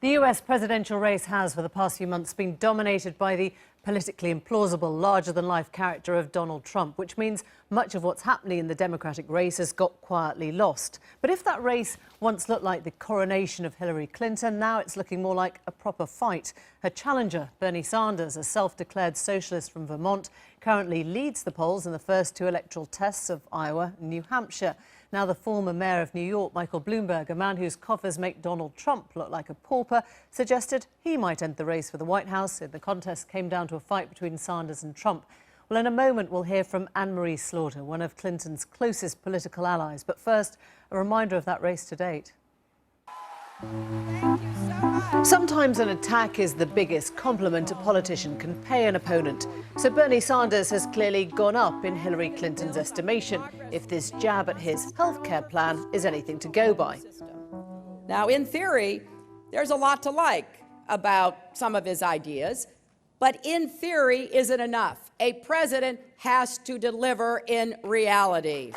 The US presidential race has, for the past few months, been dominated by the politically implausible, larger-than-life character of Donald Trump, which means much of what's happening in the Democratic race has got quietly lost. But if that race once looked like the coronation of Hillary Clinton, now it's looking more like a proper fight. Her challenger, Bernie Sanders, a self-declared socialist from Vermont, currently leads the polls in the first two electoral tests of Iowa and New Hampshire. Now, the former mayor of New York, Michael Bloomberg, a man whose coffers make Donald Trump look like a pauper, suggested he might enter the race for the White House if the contest came down to a fight between Sanders and Trump. Well, in a moment, we'll hear from Emily Maitlis, one of Clinton's closest political allies. But first, a reminder of that race to date. Thank you so much. Sometimes an attack is the biggest compliment a politician can pay an opponent. So Bernie Sanders has clearly gone up in Hillary Clinton's estimation, if this jab at his healthcare plan is anything to go by. Now, in theory, there's a lot to like about some of his ideas, but in theory, is it enough? A president has to deliver in reality.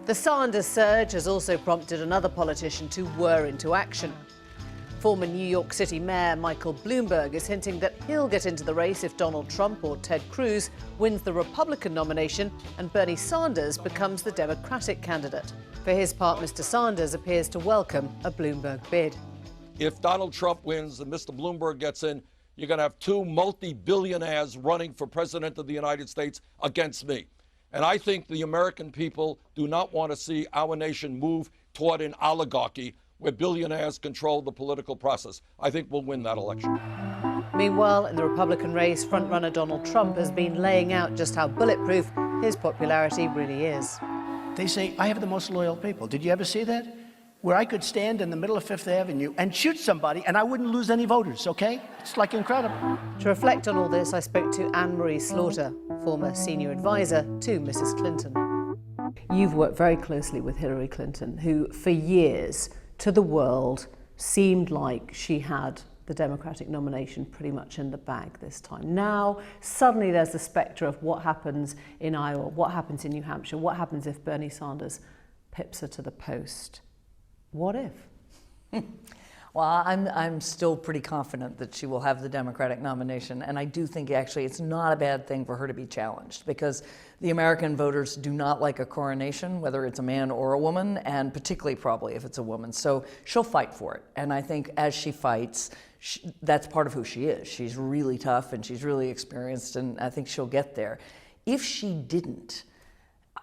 The Sanders surge has also prompted another politician to whir into action. Former New York City Mayor Michael Bloomberg is hinting that he'll get into the race if Donald Trump or Ted Cruz wins the Republican nomination and Bernie Sanders becomes the Democratic candidate. For his part, Mr. Sanders appears to welcome a Bloomberg bid. If Donald Trump wins and Mr. Bloomberg gets in, you're going to have two multi-billionaires running for president of the United States against me. And I think the American people do not want to see our nation move toward an oligarchy where billionaires control the political process. I think we'll win that election. Meanwhile, in the Republican race, frontrunner Donald Trump has been laying out just how bulletproof his popularity really is. They say, I have the most loyal people. Did you ever see that? Where I could stand in the middle of Fifth Avenue and shoot somebody and I wouldn't lose any voters, okay? It's like incredible. To reflect on all this, I spoke to Anne-Marie Slaughter, former senior advisor to Mrs. Clinton. You've worked very closely with Hillary Clinton, who for years to the world seemed like she had the Democratic nomination pretty much in the bag this time. Now, suddenly there's the spectre of what happens in Iowa, what happens in New Hampshire, what happens if Bernie Sanders pips her to the post. What if? Well, I'm still pretty confident that she will have the Democratic nomination, and I do think actually it's not a bad thing for her to be challenged, because the American voters do not like a coronation, whether it's a man or a woman, and particularly probably if it's a woman. So she'll fight for it, and I think as she fights, that's part of who she is. She's really tough and she's really experienced, and I think she'll get there. If she didn't,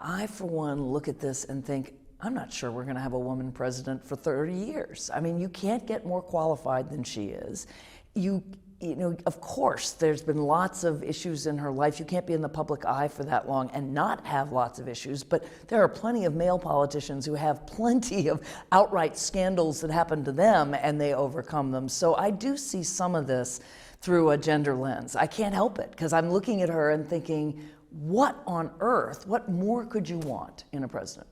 I, for one, look at this and think, I'm not sure we're going to have a woman president for 30 years. I mean, you can't get more qualified than she is. You know, of course, there's been lots of issues in her life. You can't be in the public eye for that long and not have lots of issues, but there are plenty of male politicians who have plenty of outright scandals that happen to them and they overcome them. So I do see some of this through a gender lens. I can't help it, because I'm looking at her and thinking, what on earth, what more could you want in a president?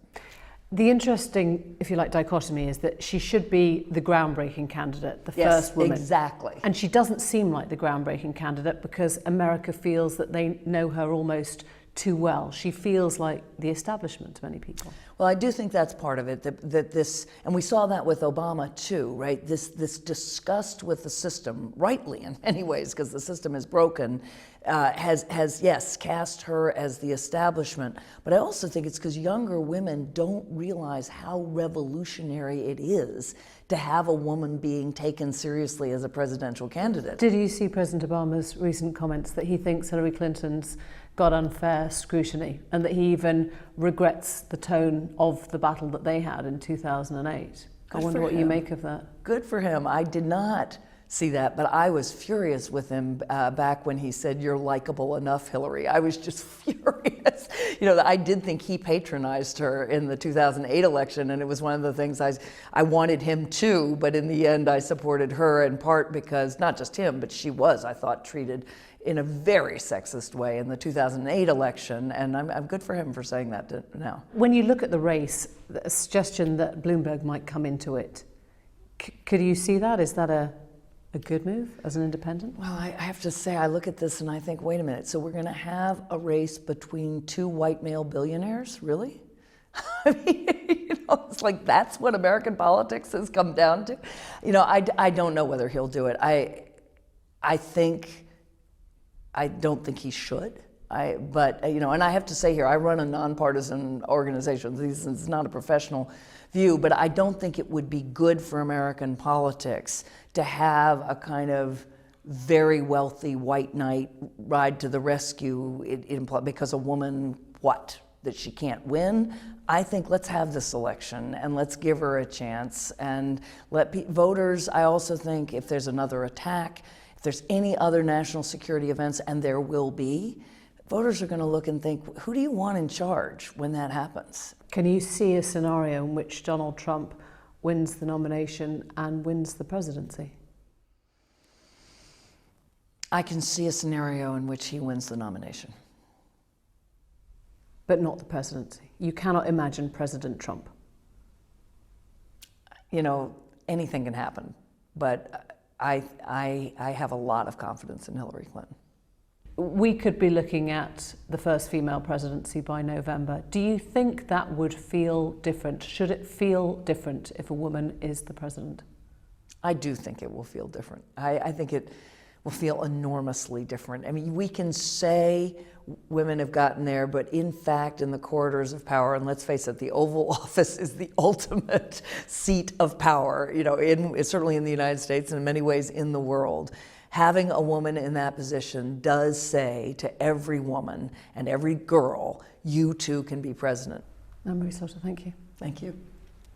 The interesting, if you like, dichotomy is that she should be the groundbreaking candidate, the first woman. Exactly. And she doesn't seem like the groundbreaking candidate because America feels that they know her almost too well. She feels like the establishment to many people. Well, I do think that's part of it, that this, and we saw that with Obama too, right? This disgust with the system, rightly in many ways, because the system is broken, has yes, cast her as the establishment. But I also think it's because younger women don't realize how revolutionary it is to have a woman being taken seriously as a presidential candidate. Did you see President Obama's recent comments that he thinks Hillary Clinton's got unfair scrutiny and that he even regrets the tone of the battle that they had in 2008? I wonder what you make of that. Good for him. I did not see that, but I was furious with him back when he said, "You're likable enough, Hillary." I was just furious. You know, I did think he patronized her in the 2008 election, and it was one of the things I wanted him to, but in the end I supported her in part because, not just him, but she was, I thought, treated in a very sexist way in the 2008 election, and I'm good for him for saying that now. When you look at the race, the suggestion that Bloomberg might come into it, could you see that? Is that a good move as an independent? Well, I have to say, I look at this and I think, wait a minute, so we're going to have a race between two white male billionaires? Really? I mean, It's like that's what American politics has come down to. I don't know whether he'll do it. I don't think he should. But and I have to say here, I run a nonpartisan organization. This is not a professional view, but I don't think it would be good for American politics to have a kind of very wealthy white knight ride to the rescue because a woman, that she can't win. I think let's have this election and let's give her a chance and let voters, I also think if there's another attack, if there's any other national security events, and there will be, voters are going to look and think, who do you want in charge when that happens? Can you see a scenario in which Donald Trump wins the nomination and wins the presidency? I can see a scenario in which he wins the nomination. But not the presidency. You cannot imagine President Trump. Anything can happen, but I have a lot of confidence in Hillary Clinton. We could be looking at the first female presidency by November. Do you think that would feel different? Should it feel different if a woman is the president? I do think it will feel different. I think it will feel enormously different. I mean, we can say women have gotten there, but in fact, in the corridors of power, and let's face it, the Oval Office is the ultimate seat of power, certainly in the United States and in many ways in the world. Having a woman in that position does say to every woman and every girl, you too can be president. Emily Maitlis, thank you. Thank you.